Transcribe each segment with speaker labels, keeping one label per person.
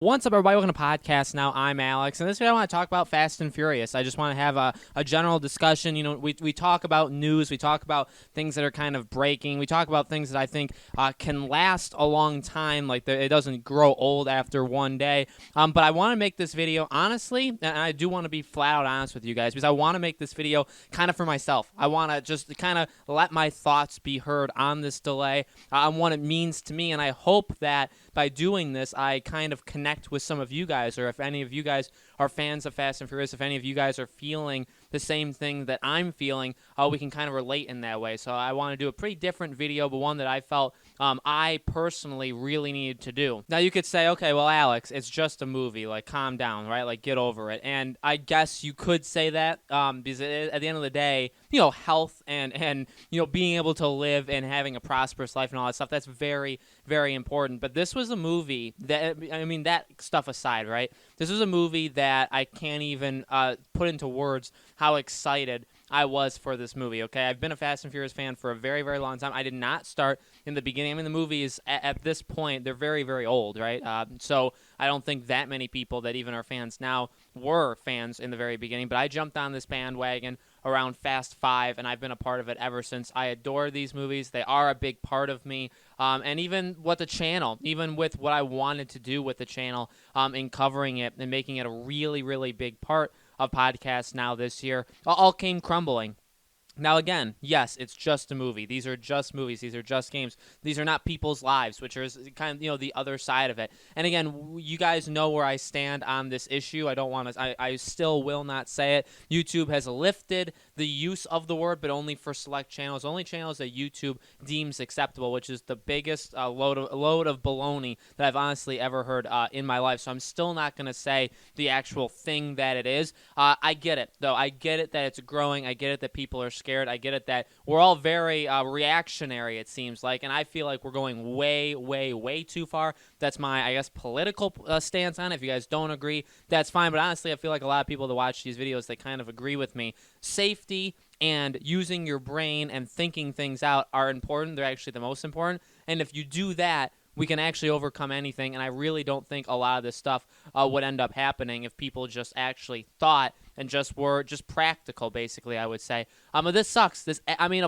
Speaker 1: What's up, everybody? Welcome to Podcast Now. I'm Alex, and this week I want to talk about Fast and Furious. I just want to have a general discussion. You know, we talk about news, we talk about things that are kind of breaking, we talk about things that I think can last a long time, like it doesn't grow old after one day. But I want to make this video, honestly, and I do want to be flat out honest with you guys, because I want to make this video kind of for myself. I want to just kind of let my thoughts be heard on this delay, on what it means to me, and I hope that by doing this, I kind of connect with some of you guys, or if any of you guys are fans of Fast and Furious, if any of you guys are feeling the same thing that I'm feeling, we can kind of relate in that way. So I want to do a pretty different video, but one that I felt I personally really needed to do. Now you could say, okay, well, Alex, it's just a movie, like calm down, right? Like get over it. And I guess you could say that because at the end of the day, you know, health and you know, being able to live and having a prosperous life and all that stuff, that's very, very important. But this was a movie that, I mean, that stuff aside, right? This was a movie that I can't even put into words how excited I was for this movie, okay? I've been a Fast and Furious fan for a very, very long time. I did not start in the beginning. I mean, the movies, at this point, they're very, very old, right? So I don't think that many people that even are fans now were fans in the very beginning. But I jumped on this bandwagon around Fast 5, and I've been a part of it ever since. I adore these movies. They are a big part of me. And even with the channel, even with what I wanted to do with the channel in covering it and making it a really, really big part of podcasts now this year, all came crumbling. Now, again, yes, it's just a movie. These are just movies. These are just games. These are not people's lives, which is kind of, you know, the other side of it. And again, you guys know where I stand on this issue. I don't want to, I still will not say it. YouTube has lifted the use of the word, but only for select channels. Only channels that YouTube deems acceptable, which is the biggest load of baloney that I've honestly ever heard in my life. So I'm still not going to say the actual thing that it is. I get it, though. I get it that it's growing. I get it that people are scared. I get it that we're all very reactionary, it seems like, and I feel like we're going way, way, way too far. That's my, I guess, political stance on it. If you guys don't agree, that's fine, but honestly, I feel like a lot of people that watch these videos, they kind of agree with me. Safety and using your brain and thinking things out are important. They're actually the most important, and if you do that, we can actually overcome anything, and I really don't think a lot of this stuff would end up happening if people just actually thought and just were just practical, basically, I would say. But this sucks. I mean,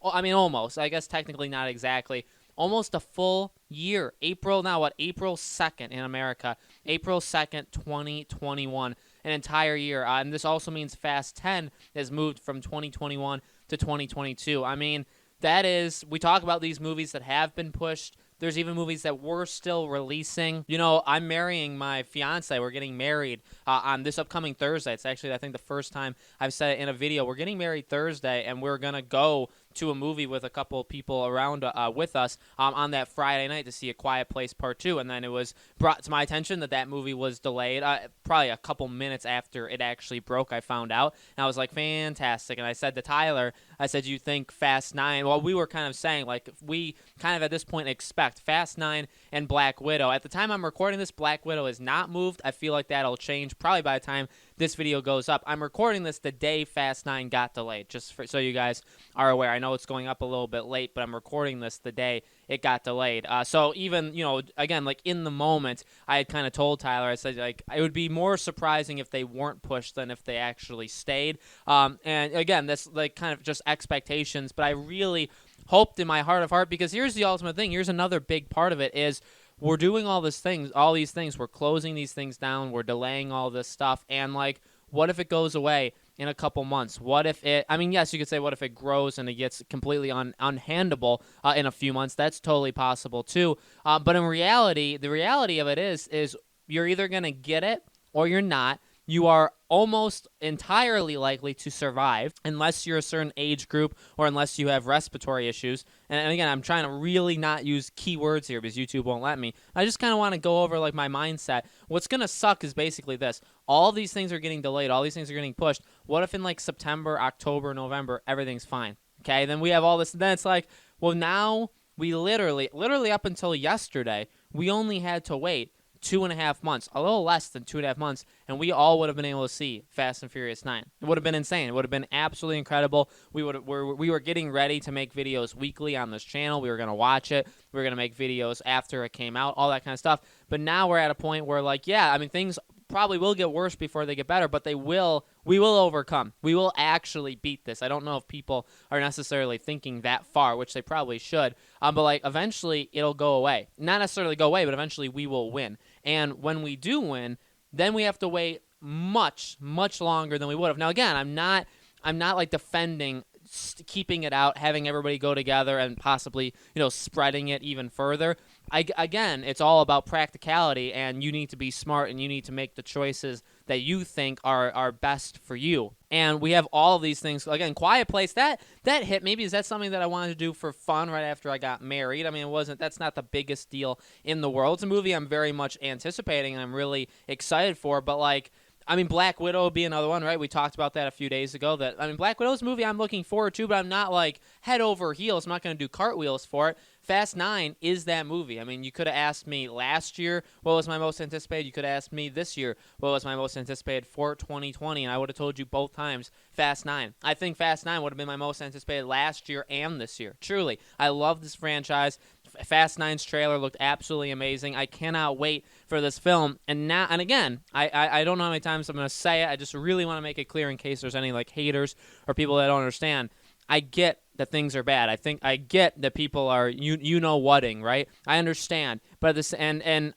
Speaker 1: almost. I guess technically not exactly. Almost a full year. April 2nd in America. April 2nd, 2021. An entire year. And this also means Fast 10 has moved from 2021 to 2022. I mean, that is, we talk about these movies that have been pushed. There's even movies that we're still releasing. You know, I'm marrying my fiance. We're getting married on this upcoming Thursday. It's actually, I think, the first time I've said it in a video. We're getting married Thursday, and we're going to go to a movie with a couple of people around with us on that Friday night to see A Quiet Place Part 2. And then it was brought to my attention that that movie was delayed probably a couple minutes after it actually broke. I found out, and I was like, fantastic. And I said to Tyler, I said, you think Fast 9? Well, we were kind of saying, like, we kind of at this point expect Fast 9 and Black Widow. At the time I'm recording this, Black Widow is not moved. I feel like that'll change probably by the time this video goes up. I'm recording this the day Fast 9 got delayed, just so you guys are aware. I know it's going up a little bit late, but I'm recording this the day it got delayed. So even, you know, again, like in the moment, I had kind of told Tyler, I said, like, it would be more surprising if they weren't pushed than if they actually stayed. And again, that's like kind of just expectations, but I really hoped in my heart of heart, because here's the ultimate thing. Here's another big part of it is we're doing all these things. We're closing these things down. We're delaying all this stuff. And, like, what if it goes away in a couple months? What if it, I mean, yes, you could say what if it grows and it gets completely unhandleable in a few months. That's totally possible, too. But in reality, the reality of it is you're either going to get it or you're not. You are almost entirely likely to survive unless you're a certain age group or unless you have respiratory issues. And again, I'm trying to really not use keywords here because YouTube won't let me. I just kind of want to go over like my mindset. What's going to suck is basically this. All these things are getting delayed. All these things are getting pushed. What if in like September, October, November, everything's fine? Okay, then we have all this. Then it's like, well, now we literally up until yesterday, we only had to wait 2.5 months, a little less than 2.5 months, and we all would have been able to see Fast and Furious 9. It would have been insane. It would have been absolutely incredible. We were getting ready to make videos weekly on this channel. We were going to watch it. We were going to make videos after it came out, all that kind of stuff. But now we're at a point where, like, yeah, I mean, things probably will get worse before they get better, but we will overcome. We will actually beat this. I don't know if people are necessarily thinking that far, which they probably should. But like eventually it'll go away. Not necessarily go away, but eventually we will win. And when we do win, then we have to wait much, much longer than we would have. Now again, I'm not like defending keeping it out, having everybody go together, and possibly, spreading it even further. Again, it's all about practicality, and you need to be smart, and you need to make the choices that you think are best for you. And we have all of these things. Again, Quiet Place, that hit me because that's something that I wanted to do for fun right after I got married. I mean, that's not the biggest deal in the world. It's a movie I'm very much anticipating and I'm really excited for, but Black Widow would be another one, right? We talked about that a few days ago. Black Widow's a movie I'm looking forward to, but I'm not like head over heels. I'm not going to do cartwheels for it. Fast 9 is that movie. I mean, you could have asked me last year what was my most anticipated. You could have asked me this year what was my most anticipated for 2020, and I would have told you both times Fast 9. I think Fast 9 would have been my most anticipated last year and this year. Truly, I love this franchise. Fast 9's trailer looked absolutely amazing. I cannot wait for this film. And again, I don't know how many times I'm going to say it. I just really want to make it clear in case there's any haters or people that don't understand. I get that things are bad. I get that people are whatting, right? I understand, but this and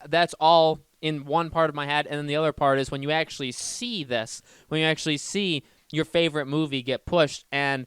Speaker 1: that's all in one part of my head, and then the other part is when you actually see this, when you actually see your favorite movie get pushed, and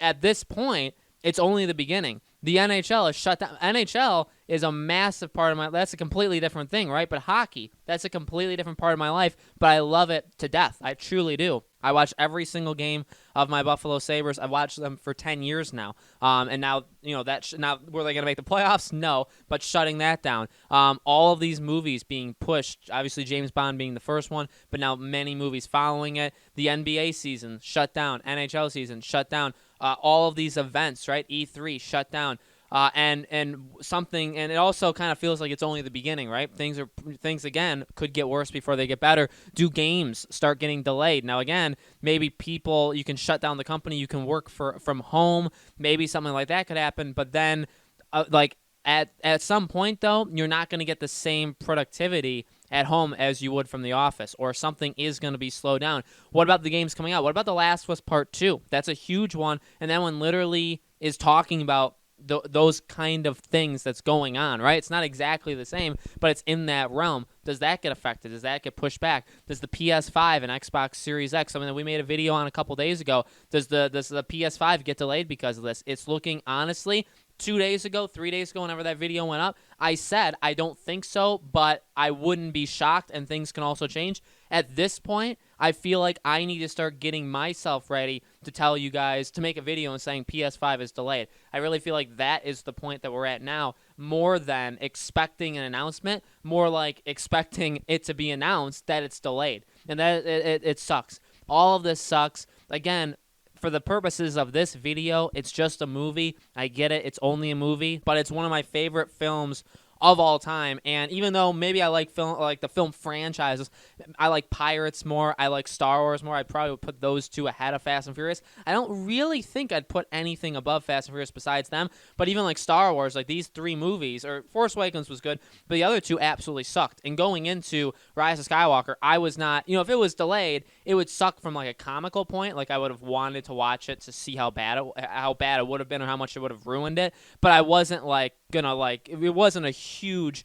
Speaker 1: at this point, it's only the beginning. The NHL is shut down. NHL is a massive part of that's a completely different thing, right? But hockey, that's a completely different part of my life, but I love it to death. I truly do. I watch every single game of my Buffalo Sabres. I've watched them for 10 years now. And now, now were they going to make the playoffs? No, but shutting that down. All of these movies being pushed, obviously James Bond being the first one, but now many movies following it. The NBA season shut down. NHL season shut down. All of these events, right? E3 shut down. And it also kind of feels like it's only the beginning, right? Things again could get worse before they get better. Do games start getting delayed? Now again, maybe you can shut down the company, you can work from home, maybe something like that could happen. But then, at some point though, you're not going to get the same productivity at home as you would from the office, or something is going to be slowed down. What about the games coming out? What about The Last of Us Part 2? That's a huge one, and that one literally is talking about those kind of things that's going on, right? It's not exactly the same, but it's in that realm. Does that get affected? Does that get pushed back? Does the PS5 and Xbox Series X, something that we made a video on a couple days ago, does the PS5 get delayed because of this? It's looking, honestly, 2 days ago, 3 days ago, whenever that video went up, I said I don't think so, but I wouldn't be shocked, and things can also change. At this point, I feel like I need to start getting myself ready to tell you guys, to make a video and saying PS5 is delayed. I really feel like that is the point that we're at now, more than expecting an announcement, more like expecting it to be announced that it's delayed. And that it sucks. All of this sucks. Again, for the purposes of this video, it's just a movie. I get it. It's only a movie, but it's one of my favorite films of all time. And even though maybe I like the film franchises, I like Pirates more, I like Star Wars more, I'd probably put those two ahead of Fast and Furious. I don't really think I'd put anything above Fast and Furious besides them, but even like Star Wars, like these three movies, or Force Awakens was good, but the other two absolutely sucked. And going into Rise of Skywalker, I was not, if it was delayed, it would suck from like a comical point. Like I would have wanted to watch it to see how bad it would have been, or how much it would have ruined it, but I wasn't it wasn't a huge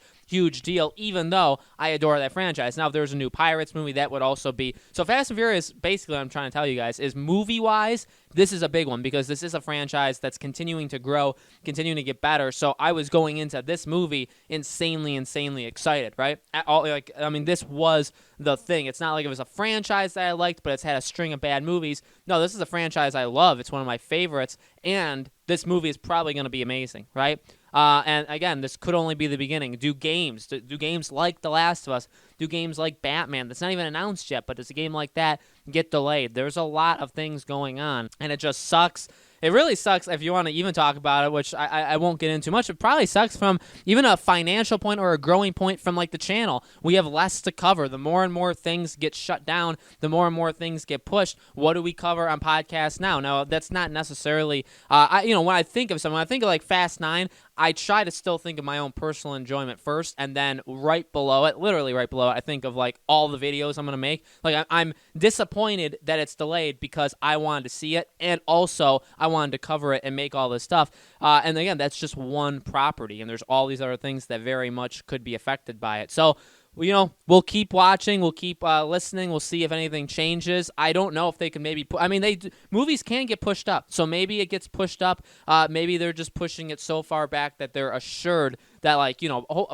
Speaker 1: deal, even though I adore that franchise. Now, if there was a new Pirates movie, that would also be... So Fast and Furious, basically what I'm trying to tell you guys, is movie-wise, this is a big one, because this is a franchise that's continuing to grow, continuing to get better. So I was going into this movie insanely excited, right? This was the thing. It's not like it was a franchise that I liked, but it's had a string of bad movies. No, this is a franchise I love. It's one of my favorites, and this movie is probably going to be amazing, right? And again, this could only be the beginning. Do games like The Last of Us, do games like Batman, that's not even announced yet, but does a game like that get delayed? There's a lot of things going on, and it just sucks. it really sucks if you want to even talk about it, which I won't get into much. It probably sucks from even a financial point or a growing point from like the channel. We have less to cover. The more and more things get shut down, the more and more things get pushed. What do we cover on podcasts now? Now, that's not necessarily, when I think of something, when I think of like Fast 9, I try to still think of my own personal enjoyment first, and then right below it, literally right below it, I think of like all the videos I'm going to make. Like I'm disappointed that it's delayed because I wanted to see it, and also I wanted to cover it and make all this stuff. And again, that's just one property, and there's all these other things that very much could be affected by it. So, we'll keep watching. We'll keep listening. We'll see if anything changes. I don't know if they can maybe movies can get pushed up. So maybe it gets pushed up. Maybe they're just pushing it so far back that they're assured that,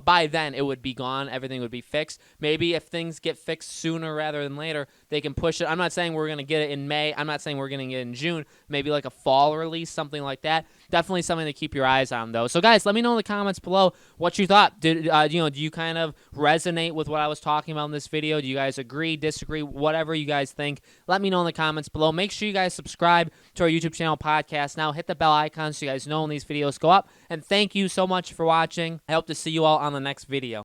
Speaker 1: by then it would be gone. Everything would be fixed. Maybe if things get fixed sooner rather than later, they can push it. I'm not saying we're going to get it in May. I'm not saying we're going to get it in June. Maybe like a fall release, something like that. Definitely something to keep your eyes on, though. So, guys, let me know in the comments below what you thought. Do you kind of resonate with what I was talking about in this video? Do you guys agree, disagree, whatever you guys think? Let me know in the comments below. Make sure you guys subscribe to our YouTube channel, Podcast Now. Hit the bell icon so you guys know when these videos go up. And thank you so much for watching. I hope to see you all on the next video.